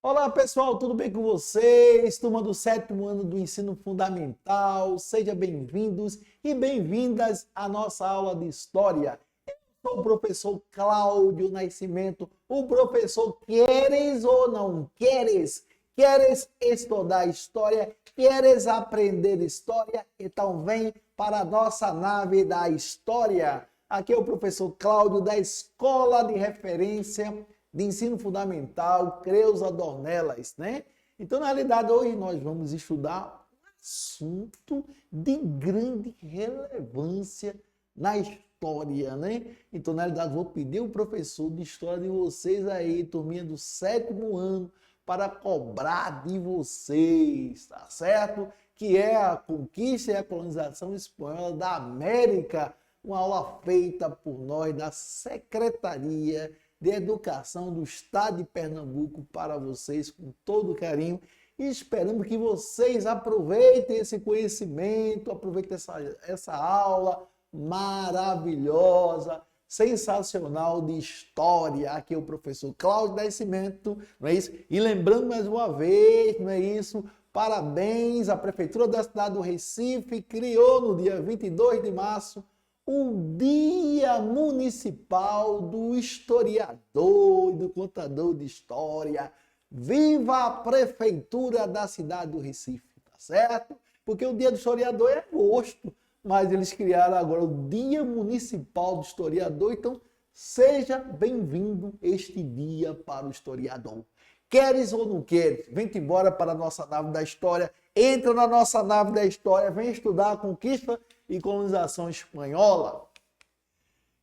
Olá pessoal, tudo bem com vocês? Turma do 7º ano do ensino fundamental, sejam bem-vindos e bem-vindas à nossa aula de História. Eu sou o professor Cláudio Nascimento, o professor queres ou não queres? Queres estudar História? Queres aprender História? Então vem para a nossa nave da História. Aqui é o professor Cláudio da Escola de Referência de Ensino Fundamental, Creuza Dornelas, né? Então, na realidade, hoje nós vamos estudar um assunto de grande relevância na história, né? Então, na realidade, vou pedir o professor de história de vocês aí, turminha do 7º ano, para cobrar de vocês, tá certo? Que é a conquista e a colonização espanhola da América, uma aula feita por nós da Secretaria de Educação do Estado de Pernambuco para vocês com todo carinho e esperamos que vocês aproveitem esse conhecimento, aproveitem essa aula maravilhosa, sensacional de história. Aqui é o professor Cláudio Nascimento, não é isso? E lembrando mais uma vez, não é isso? Parabéns, a Prefeitura da cidade do Recife criou no dia 22 de março o Dia Municipal do Historiador e do Contador de História. Viva a Prefeitura da cidade do Recife, tá certo? Porque o Dia do Historiador é agosto, mas eles criaram agora o Dia Municipal do Historiador, então seja bem-vindo este dia para o historiador. Queres ou não queres? Vem-te embora para a nossa nave da história, entra na nossa nave da história, vem estudar a conquista e colonização espanhola.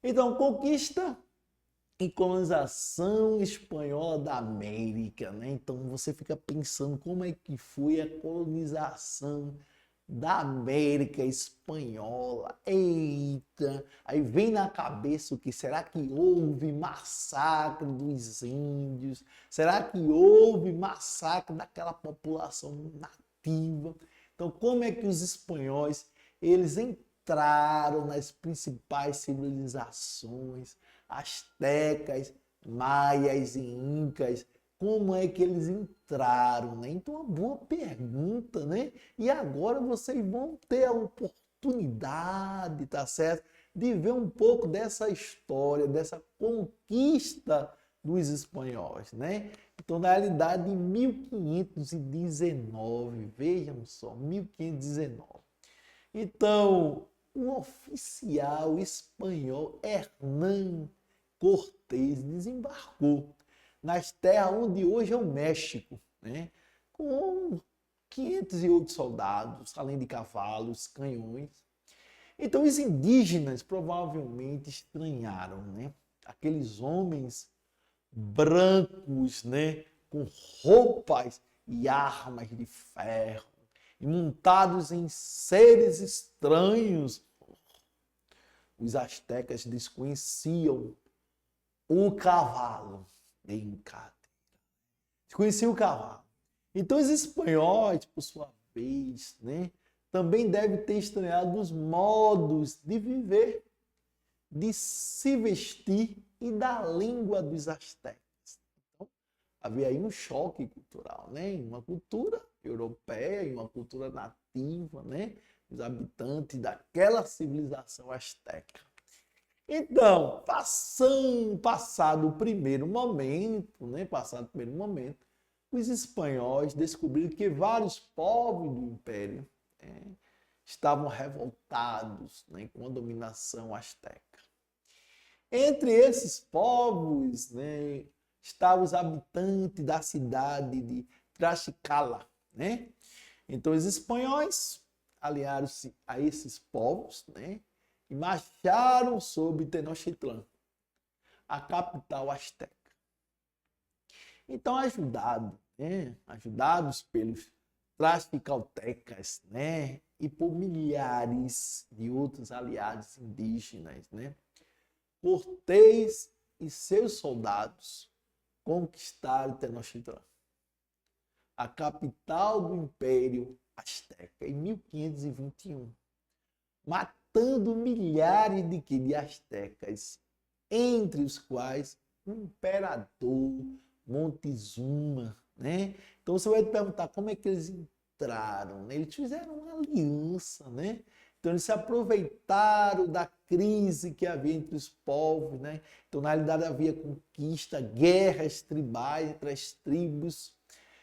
Então, conquista e colonização espanhola da América, né? Então, você fica pensando como é que foi a colonização da América espanhola. Eita! Aí vem na cabeça o que? Será que houve massacre dos índios? Será que houve massacre daquela população nativa? Então, como é que os espanhóis eles entraram nas principais civilizações, astecas, maias e incas? Como é que eles entraram, né? Então, uma boa pergunta, né? E agora vocês vão ter a oportunidade, tá certo? De ver um pouco dessa história, dessa conquista dos espanhóis, né? Então, na realidade, em 1519, vejam só, 1519. Então, um oficial espanhol, Hernán Cortés, desembarcou nas terras onde hoje é o México, né? Com 508 soldados, além de cavalos, canhões. Então, os indígenas provavelmente estranharam, né? Aqueles homens brancos, né? Com roupas e armas de ferro, e montados em seres estranhos. Os astecas desconheciam o cavalo em cadeira. Desconheciam o cavalo. Então os espanhóis, por sua vez, né, também devem ter estranhado os modos de viver, de se vestir e da língua dos astecas. Então, havia aí um choque cultural, né? Uma cultura europeia e uma cultura nativa, né? Os habitantes daquela civilização asteca. Então, passado o primeiro momento, né? Passado o primeiro momento, os espanhóis descobriram que vários povos do Império, né, estavam revoltados, né, com a dominação asteca. Entre esses povos, né, estavam os habitantes da cidade de Tlaxcala, né? Então, os espanhóis aliaram-se a esses povos, né, e marcharam sobre Tenochtitlan, a capital asteca. Então, ajudados pelos tlaxcaltecas, né, e por milhares de outros aliados indígenas, né, Cortés e seus soldados conquistaram Tenochtitlan, a capital do Império Azteca, em 1521, matando milhares de astecas, entre os quais o imperador Montezuma, né? Então você vai perguntar como é que eles entraram, né? Eles fizeram uma aliança, né? Então eles se aproveitaram da crise que havia entre os povos, né? Então na realidade havia conquista, guerras tribais entre as tribos.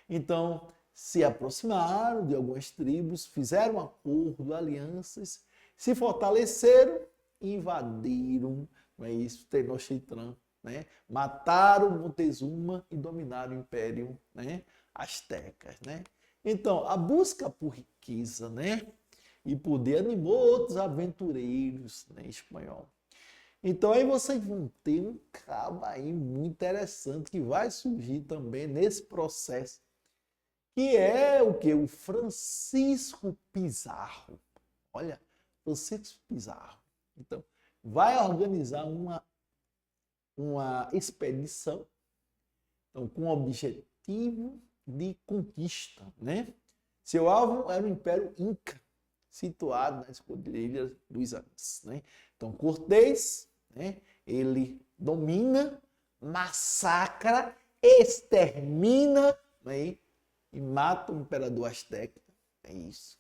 Então se aproximaram de algumas tribos, fizeram acordo, alianças, se fortaleceram e invadiram, não é isso, Tenochtitlan, né? Mataram Montezuma e dominaram o Império, né? Astecas, né? Então, a busca por riqueza, né? E poder animou outros aventureiros, né? Espanhol. Então, aí vocês vão ter um cabo aí muito interessante que vai surgir também nesse processo, que é o que? O Francisco Pizarro. Olha, Francisco Pizarro. Então, vai organizar uma expedição, então, com o objetivo de conquista, né? Seu alvo era o Império Inca, situado nas Cordilheiras dos Andes, né? Então, Cortés, né? Ele domina, massacra, extermina, né? E mata o imperador Azteca, é isso.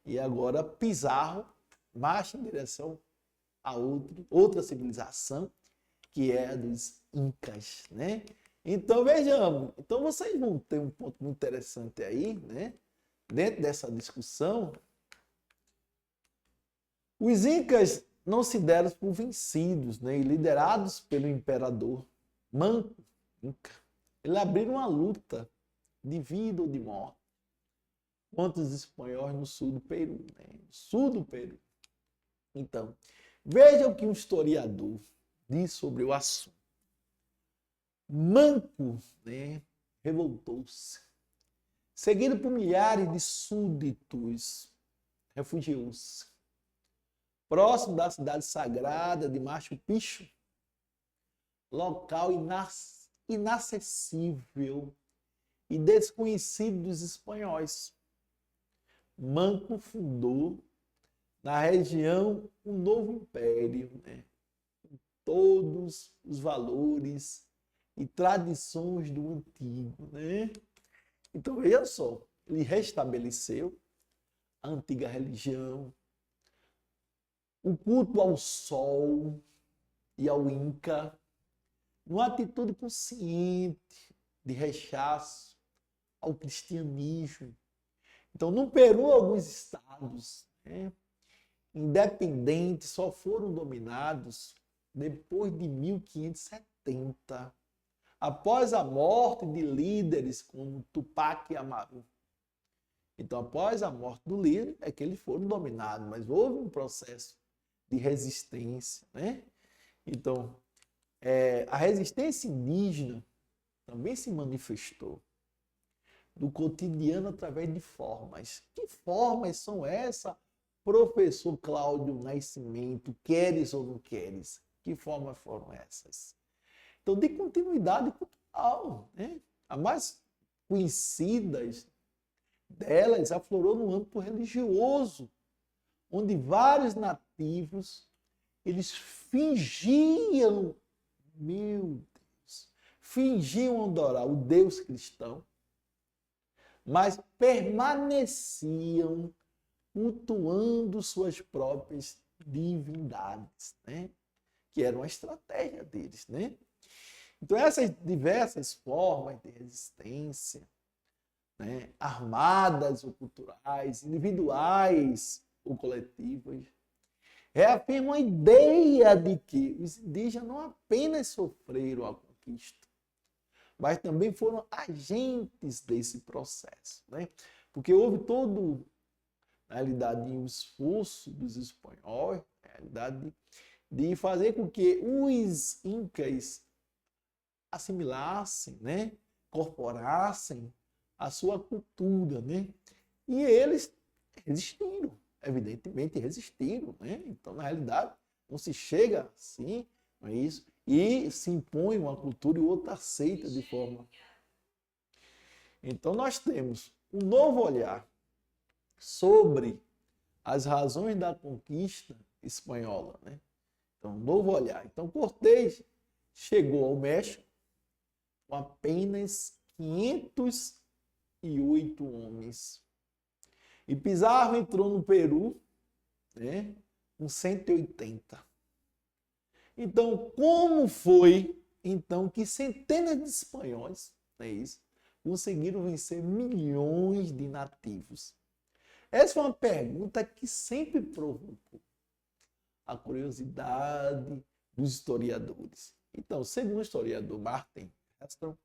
E agora Pizarro marcha em direção a outra civilização, que é a dos Incas, né? Então, vejamos. Então, vocês vão ter um ponto muito interessante aí, né? Dentro dessa discussão, os Incas não se deram por vencidos, né? E liderados pelo imperador Manco Inca, eles abriram uma luta de vida ou de morte contra os espanhóis no sul do Peru, né? No sul do Peru. Então, veja o que um historiador diz sobre o assunto. Manco, né, revoltou-se. Seguido por milhares de súditos, refugiou-se. Próximo da cidade sagrada de Machu Picchu, local inacessível e desconhecido dos espanhóis, Manco fundou na região um novo império, né? Todos os valores e tradições do antigo, né? Então, veja só, ele restabeleceu a antiga religião, o culto ao sol e ao Inca, numa atitude consciente de rechaço ao cristianismo. Então, no Peru, alguns estados, né, independentes só foram dominados depois de 1570, após a morte de líderes como Tupac Amaru. Então, após a morte do líder, é que eles foram dominados, mas houve um processo de resistência, né? Então, a resistência indígena também se manifestou do cotidiano através de formas. Que formas são essas, professor Cláudio Nascimento? Queres ou não queres? Que formas foram essas? Então, de continuidade cultural, né? A mais conhecida delas aflorou no âmbito religioso, onde vários nativos, eles fingiam, meu Deus, fingiam adorar o Deus cristão, mas permaneciam cultuando suas próprias divindades, né? Que era uma estratégia deles, né? Então, essas diversas formas de resistência, né, armadas ou culturais, individuais ou coletivas, reafirmam a ideia de que os indígenas não apenas sofreram a conquista, mas também foram agentes desse processo, né? Porque houve todo, na realidade, um esforço dos espanhóis, na realidade, de fazer com que os incas assimilassem, né, incorporassem a sua cultura, né? E eles resistiram, evidentemente resistiram, né? Então, na realidade, não se chega assim, não é isso? E se impõe uma cultura e outra aceita de forma. Então, nós temos um novo olhar sobre as razões da conquista espanhola, né? Então, um novo olhar. Então, Cortés chegou ao México com apenas 508 homens. E Pizarro entrou no Peru, né, com 180. Então, como foi então que centenas de espanhóis, é isso, conseguiram vencer milhões de nativos? Essa é uma pergunta que sempre provocou a curiosidade dos historiadores. Então, segundo o historiador Martin Heston,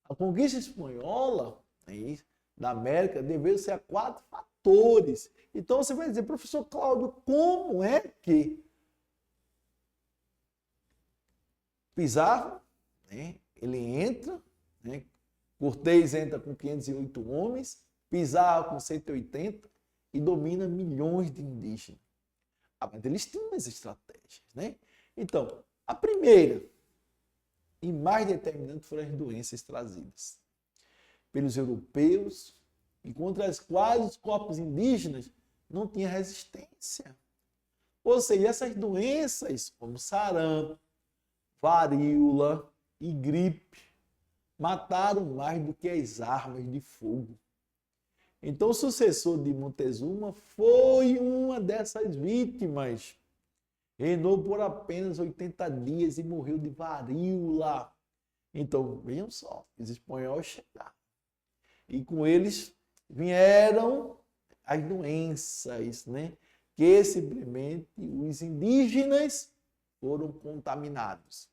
a conquista espanhola, é isso, da América deveu-se a 4 fatores. Então, você vai dizer, professor Cláudio, como é que Pizarro, né, ele entra, né, Cortés entra com 508 homens, Pizarro com 180 e domina milhões de indígenas. Mas eles tinham as estratégias, né? Então, a primeira e mais determinante foram as doenças trazidas pelos europeus e contra as quais os corpos indígenas não tinham resistência. Ou seja, essas doenças, como sarampo, varíola e gripe, mataram mais do que as armas de fogo. Então, o sucessor de Montezuma foi uma dessas vítimas. Reinou por apenas 80 dias e morreu de varíola. Então, vejam só, os espanhóis chegaram. E com eles vieram as doenças, né? Que simplesmente os indígenas foram contaminados.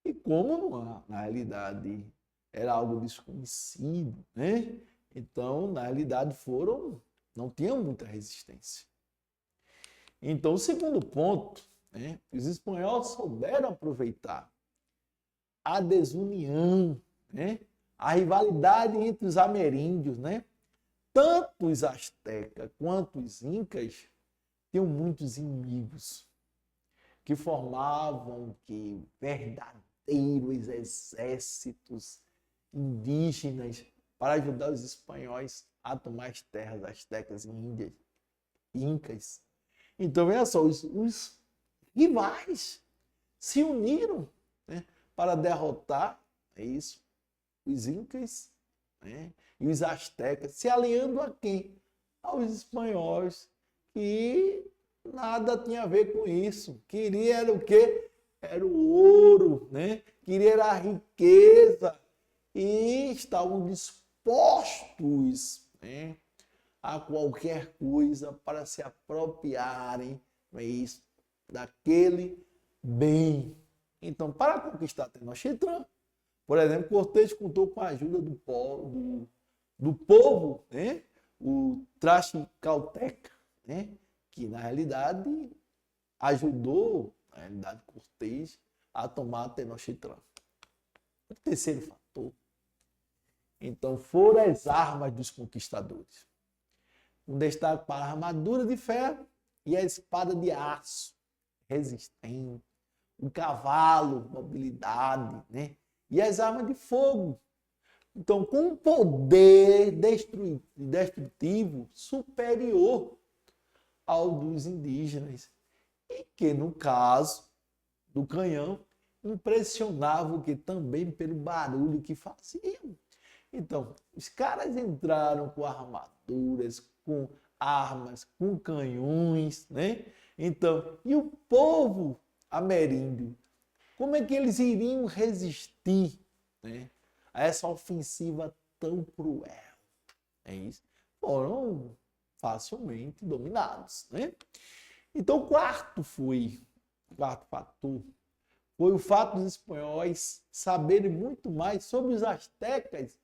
E como na realidade era algo desconhecido, né? Então, na realidade, não tinham muita resistência. Então, o segundo ponto, né? Os espanhóis souberam aproveitar a desunião, né? A rivalidade entre os ameríndios, né? Tanto os astecas quanto os incas tinham muitos inimigos que formavam verdadeiros exércitos indígenas para ajudar os espanhóis a tomar as terras astecas e índias, incas. Então, veja só, os rivais se uniram, né, para derrotar, os incas, né, e os astecas, se aliando a quem? Aos espanhóis, que nada tinha a ver com isso. Queria era o quê? Era o ouro, né? Queria era a riqueza. E estavam dispostos, né, a qualquer coisa para se apropriarem, daquele bem. Então, para conquistar Tenochtitlan, por exemplo, Cortés contou com a ajuda do povo, né, o Tlaxcalteca, né, que na realidade ajudou, na realidade, Cortés a tomar Tenochtitlan. O terceiro fator, então, foram as armas dos conquistadores. Um destaque para a armadura de ferro e a espada de aço, resistente, o cavalo, mobilidade, né? E as armas de fogo. Então, com um poder destrutivo superior ao dos indígenas. E que, no caso do canhão, impressionava o que também pelo barulho que faziam. Então, os caras entraram com armaduras, com armas, com canhões, né? Então, e o povo ameríndio, como é que eles iriam resistir, né, a essa ofensiva tão cruel? É isso. Foram facilmente dominados, né? Então, o quarto fator foi o fato dos espanhóis saberem muito mais sobre os astecas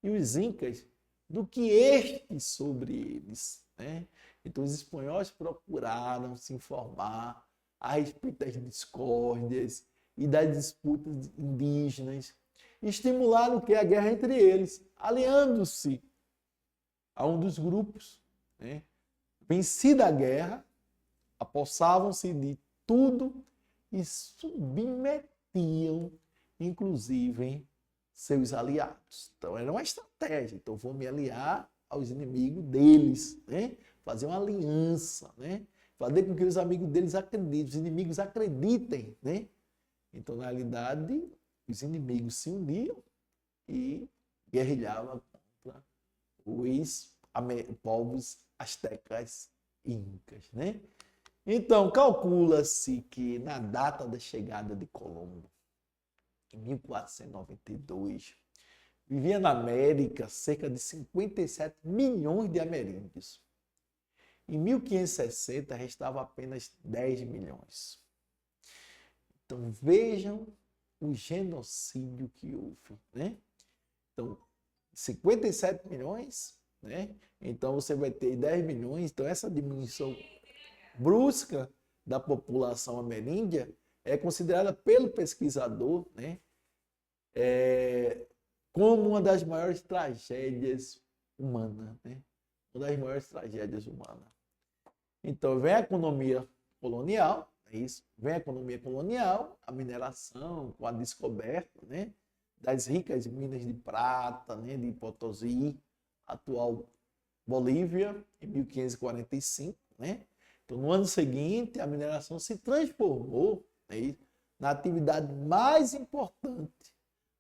e os incas do que estes sobre eles, né? Então, os espanhóis procuraram se informar a respeito das discórdias e das disputas indígenas, e estimularam a guerra entre eles, aliando-se a um dos grupos, né? Vencida a guerra, apossavam-se de tudo e submetiam, inclusive, seus aliados. Então, era uma estratégia. Então, vou me aliar aos inimigos deles, né? Fazer uma aliança, né? Fazer com que os amigos deles acreditem, os inimigos acreditem, né? Então, na realidade, os inimigos se uniam e guerrilhava contra os povos astecas e incas, né? Então, calcula-se que na data da chegada de Colombo, em 1492, vivia na América cerca de 57 milhões de ameríndios. Em 1560, restava apenas 10 milhões. Então, vejam o genocídio que houve, né? Então, 57 milhões, né? Então, você vai ter 10 milhões. Então, essa diminuição brusca da população ameríndia é considerada pelo pesquisador, né, como uma das maiores tragédias humanas, né? Uma das maiores tragédias humanas. Então, vem a economia colonial, é isso? Vem a economia colonial, a mineração, com a descoberta, né, das ricas minas de prata, né, de Potosí, atual Bolívia, em 1545, né? Então, no ano seguinte, a mineração se transformou, né, na atividade mais importante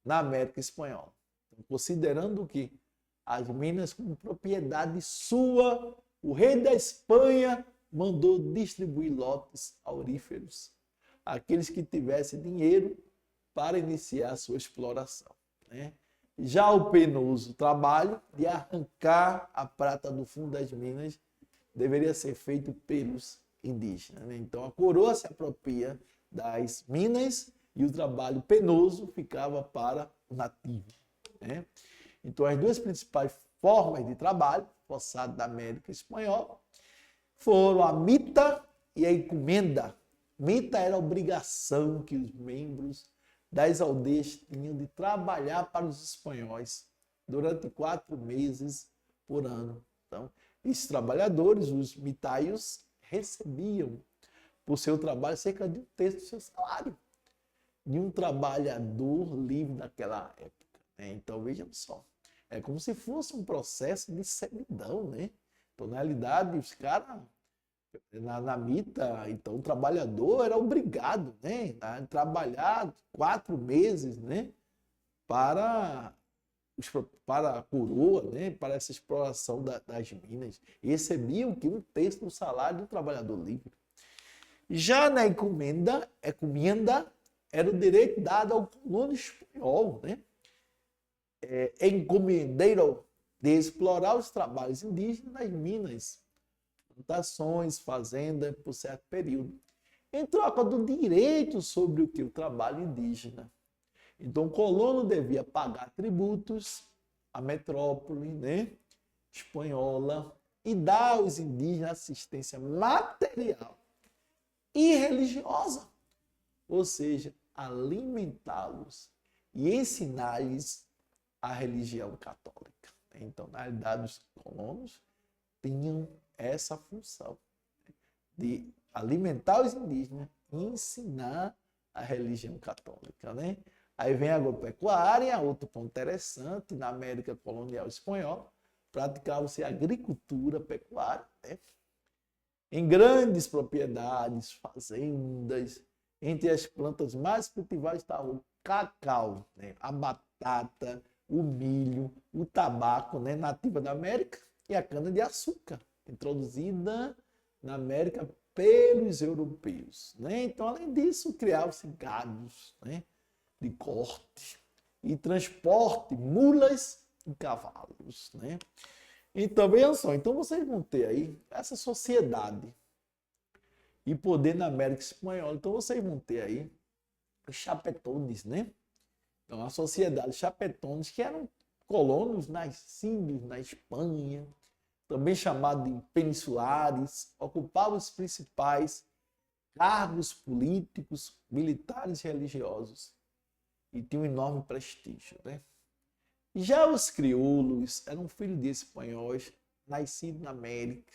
na América Espanhola. Então, considerando que as minas como propriedade sua, o rei da Espanha mandou distribuir lotes auríferos àqueles que tivessem dinheiro para iniciar a sua exploração, né? Já o penoso trabalho de arrancar a prata do fundo das minas deveria ser feito pelos indígenas, né? Então a coroa se apropria das minas e o trabalho penoso ficava para o nativo, né? Então as duas principais formas de trabalho forçado da América Espanhola foram a mita e a encomenda. Mita era a obrigação que os membros das aldeias tinham de trabalhar para os espanhóis durante 4 meses por ano. Então, esses trabalhadores, os mitaios, recebiam por seu trabalho cerca de 1/3 do seu salário, de um trabalhador livre naquela época, né? Então, vejam só, é como se fosse um processo de servidão, né? Então, na realidade, os caras, na mita, então o trabalhador era obrigado, né, a trabalhar 4 meses, né, para a coroa, né, para essa exploração das minas. E recebiam que 1/3 do salário do trabalhador livre. Já na encomenda era o direito dado ao colono espanhol, né, encomendeiro, de explorar os trabalhos indígenas nas minas, plantações, fazenda, por certo período, em troca do direito sobre o que o trabalho indígena. Então, o colono devia pagar tributos à metrópole, né, espanhola e dar aos indígenas assistência material e religiosa, ou seja, alimentá-los e ensinar-lhes a religião católica. Então, na realidade, os colonos tinham essa função de alimentar os indígenas e ensinar a religião católica, né? Aí vem a agropecuária, outro ponto interessante, na América colonial espanhola, praticava-se agricultura pecuária, né? Em grandes propriedades, fazendas. Entre as plantas mais cultivadas estava o cacau, né, a batata, o milho, o tabaco, né, nativa da América, e a cana-de-açúcar, introduzida na América pelos europeus, né? Então, além disso, criavam-se gados, né, de corte e transporte, mulas e cavalos, né? Então, vejam só, então vocês vão ter aí essa sociedade e poder na América Espanhola. Então, vocês vão ter aí os chapetones, né? Então, a sociedade chapetones, que eram colonos nascidos na Espanha, também chamados de peninsulares, ocupavam os principais cargos políticos, militares e religiosos e tinham um enorme prestígio, né? Já os crioulos eram filhos de espanhóis, nascidos na América,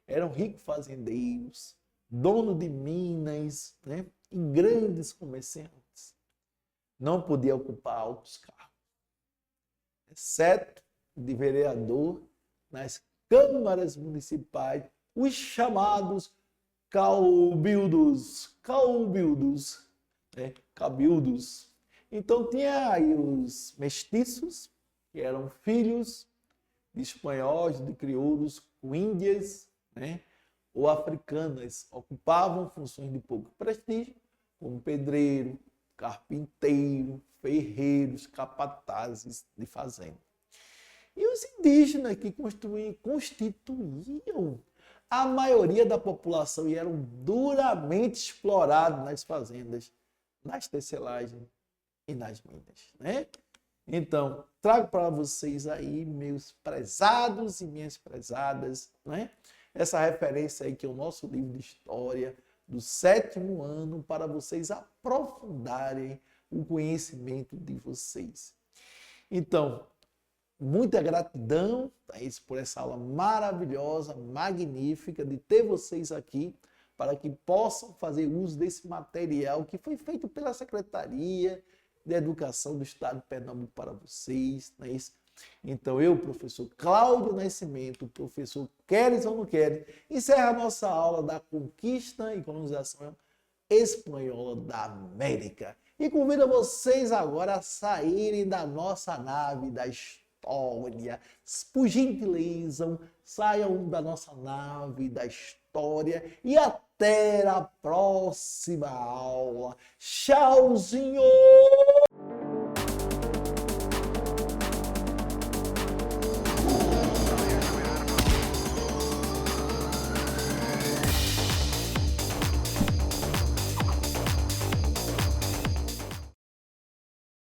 eram ricos fazendeiros, donos de minas, né, e grandes comerciantes. Não podia ocupar altos cargos, exceto de vereador nas câmaras municipais, os chamados cabildos, né, cabildos. Então tinha aí os mestiços, que eram filhos de espanhóis, de crioulos, com índias, né, ou africanas, ocupavam funções de pouco prestígio, como pedreiro, carpinteiro, ferreiros, capatazes de fazenda. E os indígenas que constituíam a maioria da população e eram duramente explorados nas fazendas, nas tecelagens e nas minas, né? Então, trago para vocês aí, meus prezados e minhas prezadas, né? Essa referência aí que é o nosso livro de história do 7º ano, para vocês aprofundarem o conhecimento de vocês. Então, muita gratidão, Thaís, por essa aula maravilhosa, magnífica, de ter vocês aqui, para que possam fazer uso desse material que foi feito pela Secretaria de Educação do Estado de Pernambuco para vocês. Não é isso? Então, eu, professor Cláudio Nascimento, professor Queres ou não Queres, encerro a nossa aula da conquista e colonização espanhola da América. E convido vocês agora a saírem da nossa nave da história. Por gentileza, saiam da nossa nave da história e até a próxima aula. Tchauzinho!